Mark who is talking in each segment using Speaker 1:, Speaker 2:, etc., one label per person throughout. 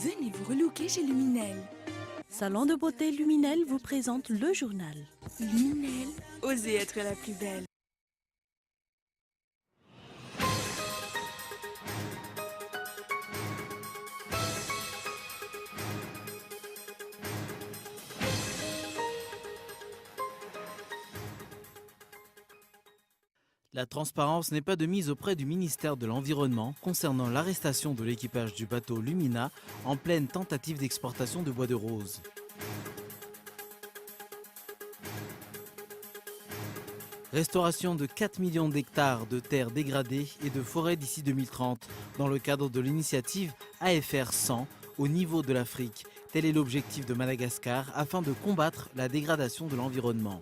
Speaker 1: Venez vous relooker chez Luminel.
Speaker 2: Salon de beauté Luminel vous présente le journal.
Speaker 1: Luminel, osez être la plus belle.
Speaker 3: La transparence n'est pas de mise auprès du ministère de l'Environnement concernant l'arrestation de l'équipage du bateau Lumina en pleine tentative d'exportation de bois de rose. Restauration de 4 millions d'hectares de terres dégradées et de forêts d'ici 2030 dans le cadre de l'initiative AFR 100 au niveau de l'Afrique. Tel est l'objectif de Madagascar afin de combattre la dégradation de l'environnement.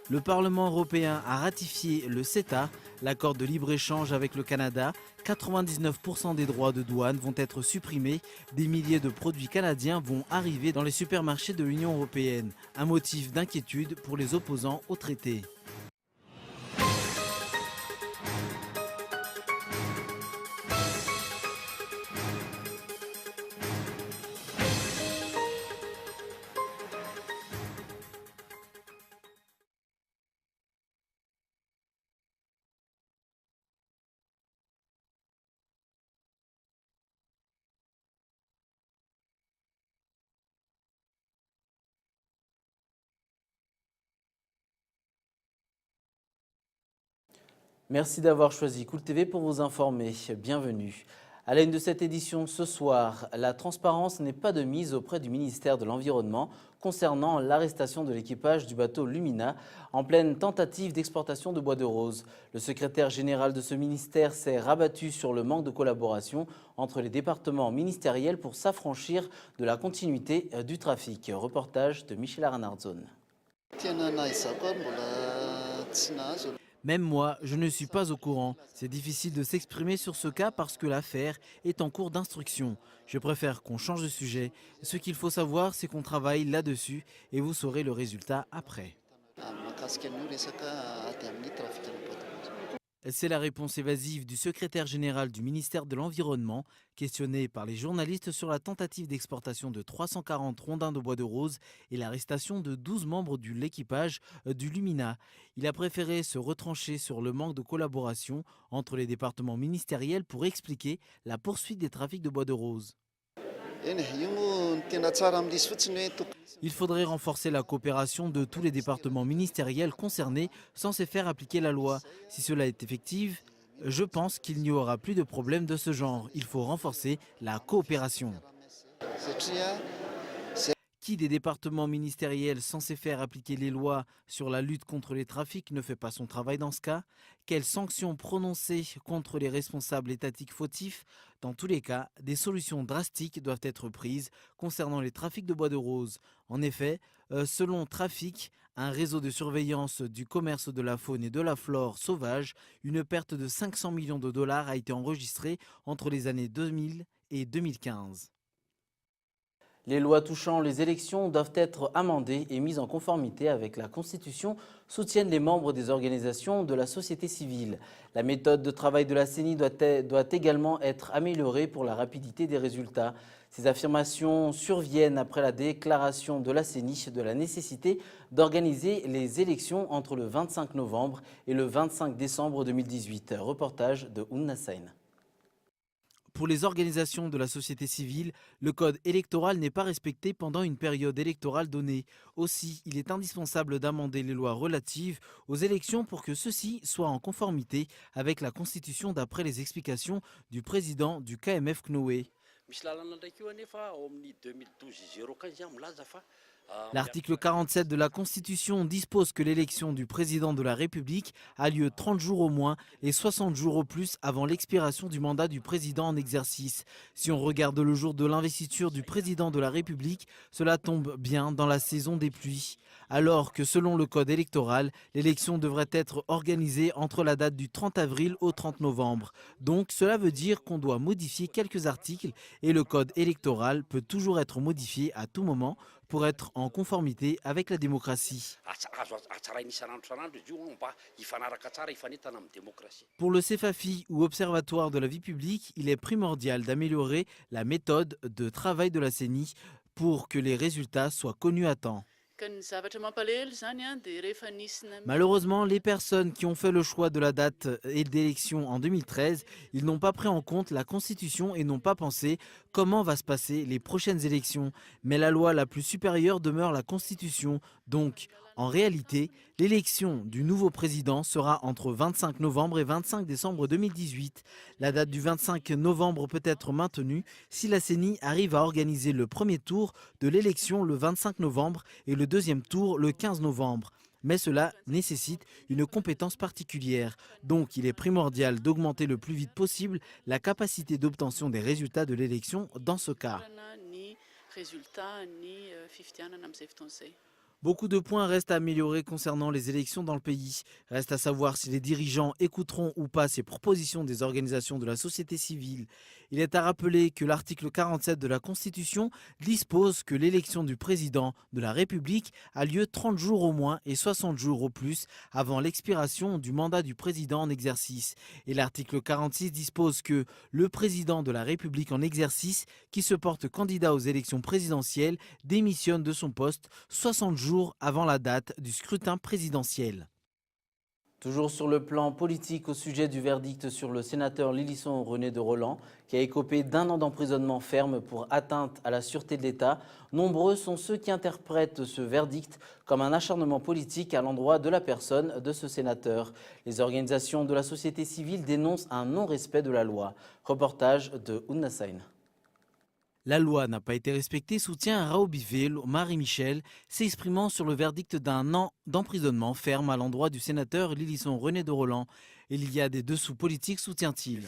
Speaker 3: Le Parlement européen a ratifié le CETA, l'accord de libre-échange avec le Canada. 99% des droits de douane vont être supprimés. Des milliers de produits canadiens vont arriver dans les supermarchés de l'Union européenne. Un motif d'inquiétude pour les opposants au traité. Merci d'avoir choisi Cool TV pour vous informer. Bienvenue. À la une de cette édition ce soir, la transparence n'est pas de mise auprès du ministère de l'Environnement concernant l'arrestation de l'équipage du bateau Lumina en pleine tentative d'exportation de bois de rose. Le secrétaire général de ce ministère s'est rabattu sur le manque de collaboration entre les départements ministériels pour s'affranchir de la continuité du trafic. Reportage de Michel Arnardzone. Même moi, je ne suis pas au courant. C'est difficile de s'exprimer sur ce cas parce que l'affaire est en cours d'instruction. Je préfère qu'on change de sujet. Ce qu'il faut savoir, c'est qu'on travaille là-dessus et vous saurez le résultat après. C'est la réponse évasive du secrétaire général du ministère de l'Environnement, questionné par les journalistes sur la tentative d'exportation de 340 rondins de bois de rose et l'arrestation de 12 membres de l'équipage du Lumina. Il a préféré se retrancher sur le manque de collaboration entre les départements ministériels pour expliquer la poursuite des trafics de bois de rose. Il faudrait renforcer la coopération de tous les départements ministériels concernés censés faire appliquer la loi. Si cela est effectif, je pense qu'il n'y aura plus de problème de ce genre. Il faut renforcer la coopération. Qui des départements ministériels censés faire appliquer les lois sur la lutte contre les trafics ne fait pas son travail dans ce cas? Quelles sanctions prononcer contre les responsables étatiques fautifs? Dans tous les cas, des solutions drastiques doivent être prises concernant les trafics de bois de rose. En effet, selon Trafic, un réseau de surveillance du commerce de la faune et de la flore sauvage, une perte de 500 millions de dollars a été enregistrée entre les années 2000 et 2015. Les lois touchant les élections doivent être amendées et mises en conformité avec la Constitution, soutiennent les membres des organisations de la société civile. La méthode de travail de la CENI doit également être améliorée pour la rapidité des résultats. Ces affirmations surviennent après la déclaration de la CENI de la nécessité d'organiser les élections entre le 25 novembre et le 25 décembre 2018. Reportage de Ounna Sain. Pour les organisations de la société civile, le code électoral n'est pas respecté pendant une période électorale donnée. Aussi, il est indispensable d'amender les lois relatives aux élections pour que ceux-ci soient en conformité avec la Constitution d'après les explications du président du KMF CNOE. L'article 47 de la Constitution dispose que l'élection du président de la République a lieu 30 jours au moins et 60 jours au plus avant l'expiration du mandat du président en exercice. Si on regarde le jour de l'investiture du président de la République, cela tombe bien dans la saison des pluies. Alors que selon le code électoral, l'élection devrait être organisée entre la date du 30 avril au 30 novembre. Donc cela veut dire qu'on doit modifier quelques articles et le code électoral peut toujours être modifié à tout moment pour être en conformité avec la démocratie. Pour le CEFAFI ou Observatoire de la vie publique, il est primordial d'améliorer la méthode de travail de la CENI pour que les résultats soient connus à temps. Malheureusement, les personnes qui ont fait le choix de la date et d'élection en 2013, ils n'ont pas pris en compte la Constitution et n'ont pas pensé comment va se passer les prochaines élections. Mais la loi la plus supérieure demeure la Constitution. Donc, en réalité, l'élection du nouveau président sera entre 25 novembre et 25 décembre 2018. La date du 25 novembre peut être maintenue si la CENI arrive à organiser le premier tour de l'élection le 25 novembre et le deuxième tour le 15 novembre. Mais cela nécessite une compétence particulière. Donc il est primordial d'augmenter le plus vite possible la capacité d'obtention des résultats de l'élection dans ce cas. Beaucoup de points restent à améliorer concernant les élections dans le pays. Reste à savoir si les dirigeants écouteront ou pas ces propositions des organisations de la société civile. Il est à rappeler que l'article 47 de la Constitution dispose que l'élection du président de la République a lieu 30 jours au moins et 60 jours au plus avant l'expiration du mandat du président en exercice. Et l'article 46 dispose que le président de la République en exercice qui se porte candidat aux élections présidentielles démissionne de son poste 60 jours avant la date du scrutin présidentiel. Toujours sur le plan politique, au sujet du verdict sur le sénateur Lilisson René de Roland, qui a écopé d'1 an d'emprisonnement ferme pour atteinte à la sûreté de l'État, nombreux sont ceux qui interprètent ce verdict comme un acharnement politique à l'endroit de la personne de ce sénateur. Les organisations de la société civile dénoncent un non-respect de la loi. Reportage de Ouna Sain. La loi n'a pas été respectée, soutient Raoul Bivel, Marie-Michel, s'exprimant sur le verdict d'1 an d'emprisonnement ferme à l'endroit du sénateur Lilisson René de Roland. Il y a des dessous politiques, soutient-il.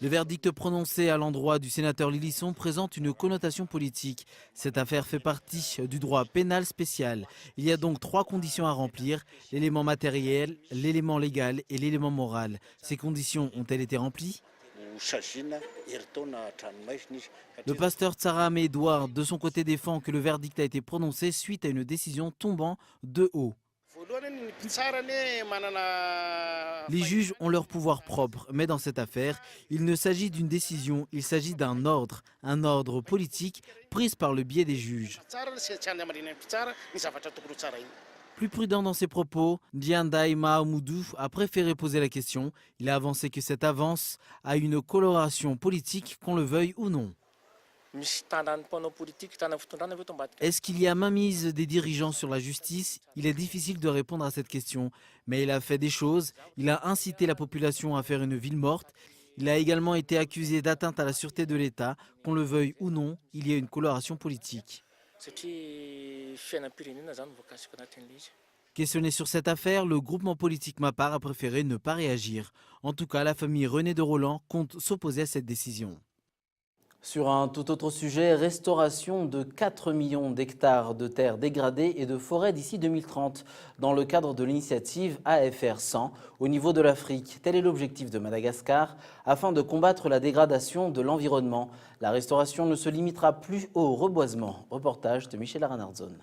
Speaker 3: Le verdict prononcé à l'endroit du sénateur Lilisson présente une connotation politique. Cette affaire fait partie du droit pénal spécial. Il y a donc 3 conditions à remplir, l'élément matériel, l'élément légal et l'élément moral. Ces conditions ont-elles été remplies ? Le pasteur Tsarame Edouard, de son côté, défend que le verdict a été prononcé suite à une décision tombant de haut. Les juges ont leur pouvoir propre, mais dans cette affaire, il ne s'agit d'une décision, il s'agit d'un ordre, un ordre politique pris par le biais des juges. Plus prudent dans ses propos, Ndiandaï Mahamoudou a préféré poser la question. Il a avancé que cette avance a une coloration politique, qu'on le veuille ou non. Est-ce qu'il y a mainmise des dirigeants sur la justice? Il est difficile de répondre à cette question. Mais il a fait des choses. Il a incité la population à faire une ville morte. Il a également été accusé d'atteinte à la sûreté de l'État. Qu'on le veuille ou non, il y a une coloration politique. Questionné sur cette affaire, le groupement politique Mapar a préféré ne pas réagir. En tout cas, la famille René de Roland compte s'opposer à cette décision. Sur un tout autre sujet, restauration de 4 millions d'hectares de terres dégradées et de forêts d'ici 2030 dans le cadre de l'initiative AFR 100 au niveau de l'Afrique. Tel est l'objectif de Madagascar afin de combattre la dégradation de l'environnement. La restauration ne se limitera plus au reboisement. Reportage de Michel Aranardzon.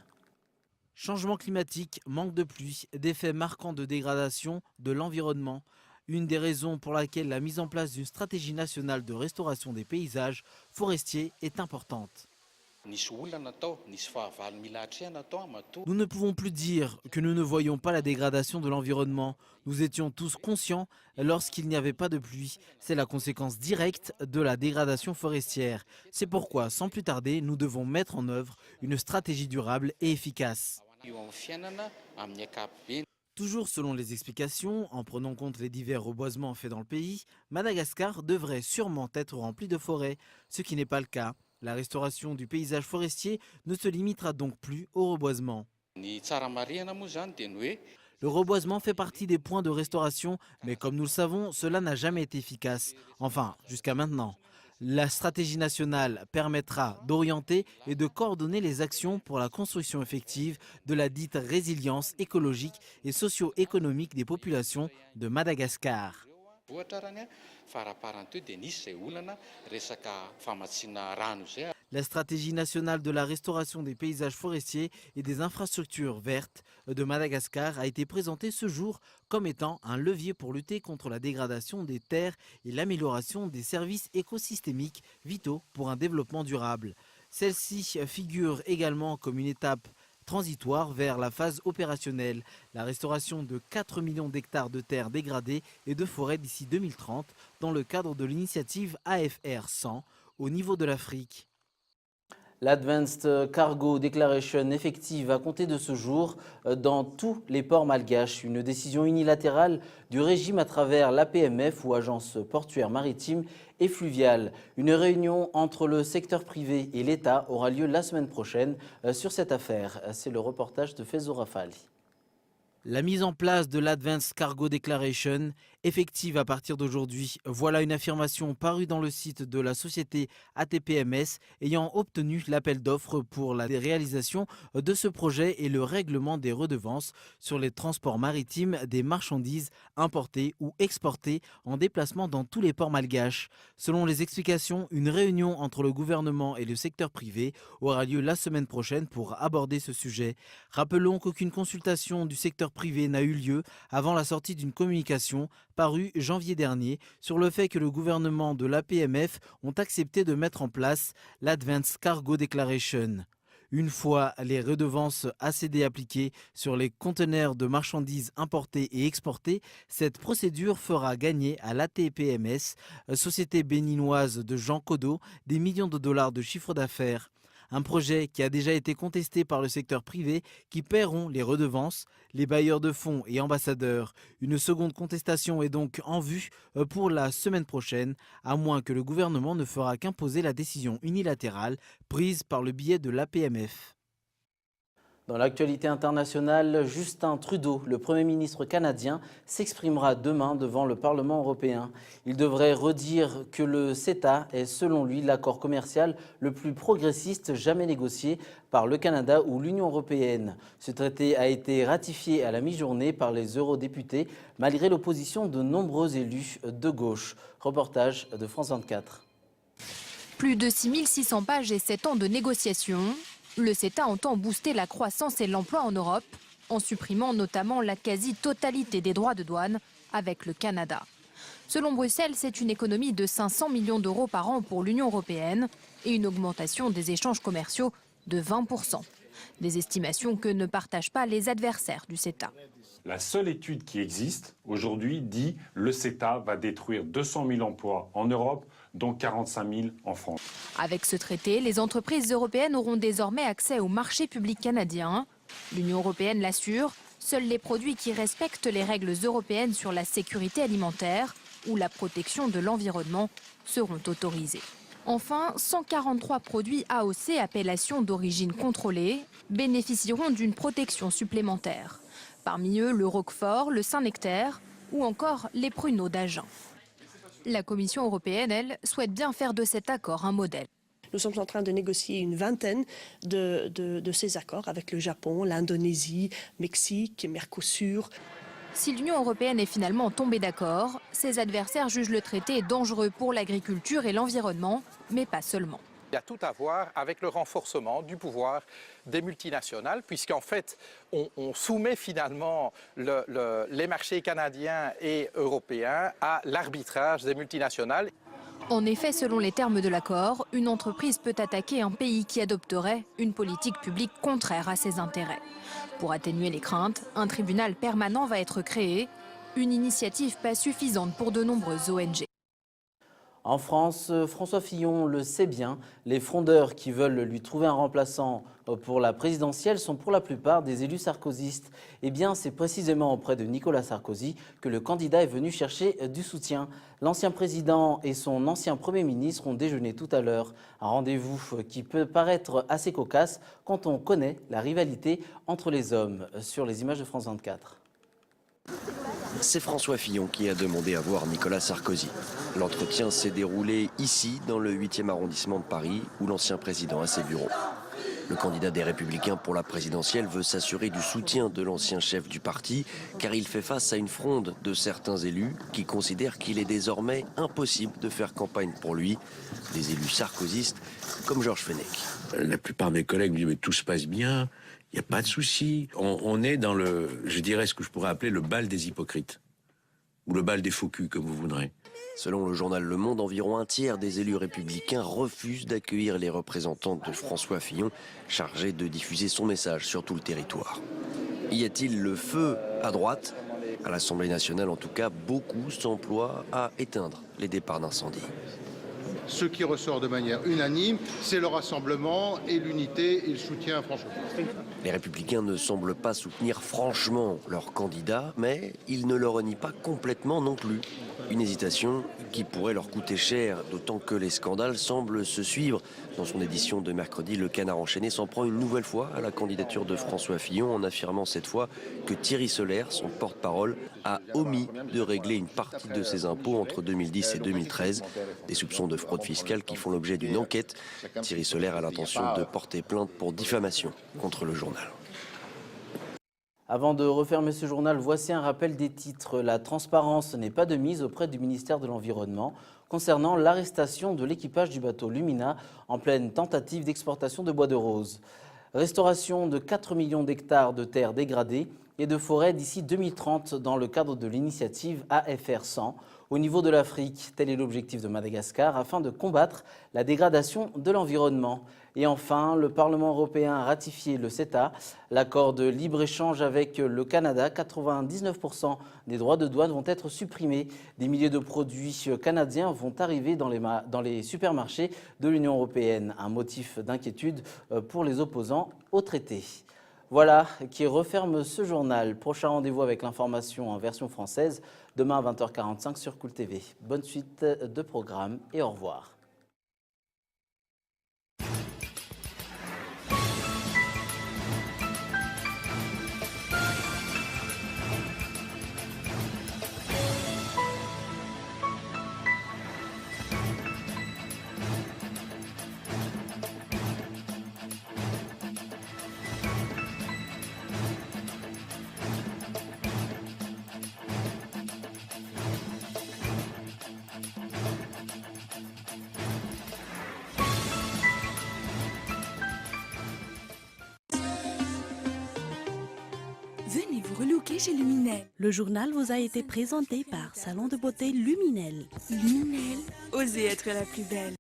Speaker 3: Changement climatique, manque de pluie, des faits marquants de dégradation de l'environnement. Une des raisons pour laquelle la mise en place d'une stratégie nationale de restauration des paysages forestiers est importante. Nous ne pouvons plus dire que nous ne voyons pas la dégradation de l'environnement. Nous étions tous conscients lorsqu'il n'y avait pas de pluie. C'est la conséquence directe de la dégradation forestière. C'est pourquoi, sans plus tarder, nous devons mettre en œuvre une stratégie durable et efficace. Toujours selon les explications, en prenant compte les divers reboisements faits dans le pays, Madagascar devrait sûrement être rempli de forêts, ce qui n'est pas le cas. La restauration du paysage forestier ne se limitera donc plus au reboisement. Le reboisement fait partie des points de restauration, mais comme nous le savons, cela n'a jamais été efficace. Enfin, jusqu'à maintenant. La stratégie nationale permettra d'orienter et de coordonner les actions pour la construction effective de la dite résilience écologique et socio-économique des populations de Madagascar. La stratégie nationale de la restauration des paysages forestiers et des infrastructures vertes de Madagascar a été présentée ce jour comme étant un levier pour lutter contre la dégradation des terres et l'amélioration des services écosystémiques vitaux pour un développement durable. Celle-ci figure également comme une étape transitoire vers la phase opérationnelle, la restauration de 4 millions d'hectares de terres dégradées et de forêts d'ici 2030 dans le cadre de l'initiative AFR 100 au niveau de l'Afrique.
Speaker 4: L'Advanced Cargo Declaration effective à compter de ce jour dans tous les ports malgaches. Une décision unilatérale du régime à travers l'APMF ou Agence portuaire maritime et fluviale. Une réunion entre le secteur privé et l'État aura lieu la semaine prochaine sur cette affaire. C'est le reportage de Faizo Rafali.
Speaker 3: La mise en place de l'Advanced Cargo Declaration, effective à partir d'aujourd'hui, voilà une affirmation parue dans le site de la société ATPMS ayant obtenu l'appel d'offres pour la réalisation de ce projet et le règlement des redevances sur les transports maritimes des marchandises importées ou exportées en déplacement dans tous les ports malgaches. Selon les explications, une réunion entre le gouvernement et le secteur privé aura lieu la semaine prochaine pour aborder ce sujet. Rappelons qu'aucune consultation du secteur privé n'a eu lieu avant la sortie d'une communication parue janvier dernier sur le fait que le gouvernement de l'APMF ont accepté de mettre en place l'Advanced Cargo Declaration. Une fois les redevances ACD appliquées sur les conteneurs de marchandises importées et exportées, cette procédure fera gagner à l'ATPMS, société béninoise de Jean Codot, des millions de dollars de chiffre d'affaires. Un projet qui a déjà été contesté par le secteur privé qui paieront les redevances, les bailleurs de fonds et ambassadeurs. Une seconde contestation est donc en vue pour la semaine prochaine, à moins que le gouvernement ne fera qu'imposer la décision unilatérale prise par le biais de l'APMF.
Speaker 4: Dans l'actualité internationale, Justin Trudeau, le Premier ministre canadien, s'exprimera demain devant le Parlement européen. Il devrait redire que le CETA est selon lui l'accord commercial le plus progressiste jamais négocié par le Canada ou l'Union européenne. Ce traité a été ratifié à la mi-journée par les eurodéputés malgré l'opposition de nombreux élus de gauche. Reportage de France 24.
Speaker 5: Plus de 6600 pages et 7 ans de négociations. Le CETA entend booster la croissance et l'emploi en Europe, en supprimant notamment la quasi-totalité des droits de douane avec le Canada. Selon Bruxelles, c'est une économie de 500 millions d'euros par an pour l'Union européenne et une augmentation des échanges commerciaux de 20%. Des estimations que ne partagent pas les adversaires du CETA.
Speaker 6: La seule étude qui existe aujourd'hui dit que le CETA va détruire 200 000 emplois en Europe, dont 45 000 en France.
Speaker 5: Avec ce traité, les entreprises européennes auront désormais accès au marché public canadien. L'Union européenne l'assure, seuls les produits qui respectent les règles européennes sur la sécurité alimentaire ou la protection de l'environnement seront autorisés. Enfin, 143 produits AOC, appellation d'origine contrôlée, bénéficieront d'une protection supplémentaire. Parmi eux, le roquefort, le Saint-Nectaire ou encore les pruneaux d'Agen. La Commission européenne, elle, souhaite bien faire de cet accord un modèle.
Speaker 7: Nous sommes en train de négocier une vingtaine de ces accords avec le Japon, l'Indonésie, Mexique, Mercosur.
Speaker 5: Si l'Union européenne est finalement tombée d'accord, ses adversaires jugent le traité dangereux pour l'agriculture et l'environnement, mais pas seulement.
Speaker 8: Il y a tout à voir avec le renforcement du pouvoir des multinationales, puisqu'en fait, on soumet finalement les marchés canadiens et européens à l'arbitrage des multinationales.
Speaker 5: En effet, selon les termes de l'accord, une entreprise peut attaquer un pays qui adopterait une politique publique contraire à ses intérêts. Pour atténuer les craintes, un tribunal permanent va être créé, une initiative pas suffisante pour de nombreuses ONG.
Speaker 4: En France, François Fillon le sait bien, les frondeurs qui veulent lui trouver un remplaçant pour la présidentielle sont pour la plupart des élus sarkozystes. Eh bien, c'est précisément auprès de Nicolas Sarkozy que le candidat est venu chercher du soutien. L'ancien président et son ancien Premier ministre ont déjeuné tout à l'heure. Un rendez-vous qui peut paraître assez cocasse quand on connaît la rivalité entre les hommes sur les images de France 24.
Speaker 9: C'est François Fillon qui a demandé à voir Nicolas Sarkozy. L'entretien s'est déroulé ici, dans le 8e arrondissement de Paris, où l'ancien président a ses bureaux. Le candidat des Républicains pour la présidentielle veut s'assurer du soutien de l'ancien chef du parti, car il fait face à une fronde de certains élus qui considèrent qu'il est désormais impossible de faire campagne pour lui. Des élus sarkozystes comme Georges Fenech.
Speaker 10: La plupart de mes collègues me disent « mais tout se passe bien, il n'y a pas de souci ». On est dans je dirais, ce que je pourrais appeler le bal des hypocrites, ou le bal des faux culs, comme vous voudrez.
Speaker 9: Selon le journal Le Monde, environ un tiers des élus républicains refusent d'accueillir les représentants de François Fillon, chargés de diffuser son message sur tout le territoire. Y a-t-il le feu à droite? À l'Assemblée nationale, en tout cas, beaucoup s'emploient à éteindre les départs d'incendie.
Speaker 11: Ce qui ressort de manière unanime, c'est le rassemblement et l'unité et le soutien à François.
Speaker 9: Les Républicains ne semblent pas soutenir franchement leur candidat, mais ils ne le renient pas complètement non plus. Une hésitation qui pourrait leur coûter cher, d'autant que les scandales semblent se suivre. Dans son édition de mercredi, Le Canard enchaîné s'en prend une nouvelle fois à la candidature de François Fillon, en affirmant cette fois que Thierry Solère, son porte-parole, a omis de régler une partie de ses impôts entre 2010 et 2013. Des soupçons de fraude fiscale qui font l'objet d'une enquête. Thierry Solère a l'intention de porter plainte pour diffamation contre le journal.
Speaker 4: Avant de refermer ce journal, voici un rappel des titres. La transparence n'est pas de mise auprès du ministère de l'Environnement concernant l'arrestation de l'équipage du bateau Lumina en pleine tentative d'exportation de bois de rose. Restauration de 4 millions d'hectares de terres dégradées et de forêts d'ici 2030 dans le cadre de l'initiative AFR 100 au niveau de l'Afrique. Tel est l'objectif de Madagascar afin de combattre la dégradation de l'environnement. Et enfin, le Parlement européen a ratifié le CETA, l'accord de libre-échange avec le Canada. 99% des droits de douane vont être supprimés. Des milliers de produits canadiens vont arriver dans les supermarchés de l'Union européenne. Un motif d'inquiétude pour les opposants au traité. Voilà qui referme ce journal. Prochain rendez-vous avec l'information en version française demain à 20h45 sur Cool TV. Bonne suite de programme et au revoir.
Speaker 1: Venez vous relooker chez Luminel.
Speaker 2: Le journal vous a été présenté par Salon de beauté Luminel.
Speaker 1: Luminel, osez être la plus belle.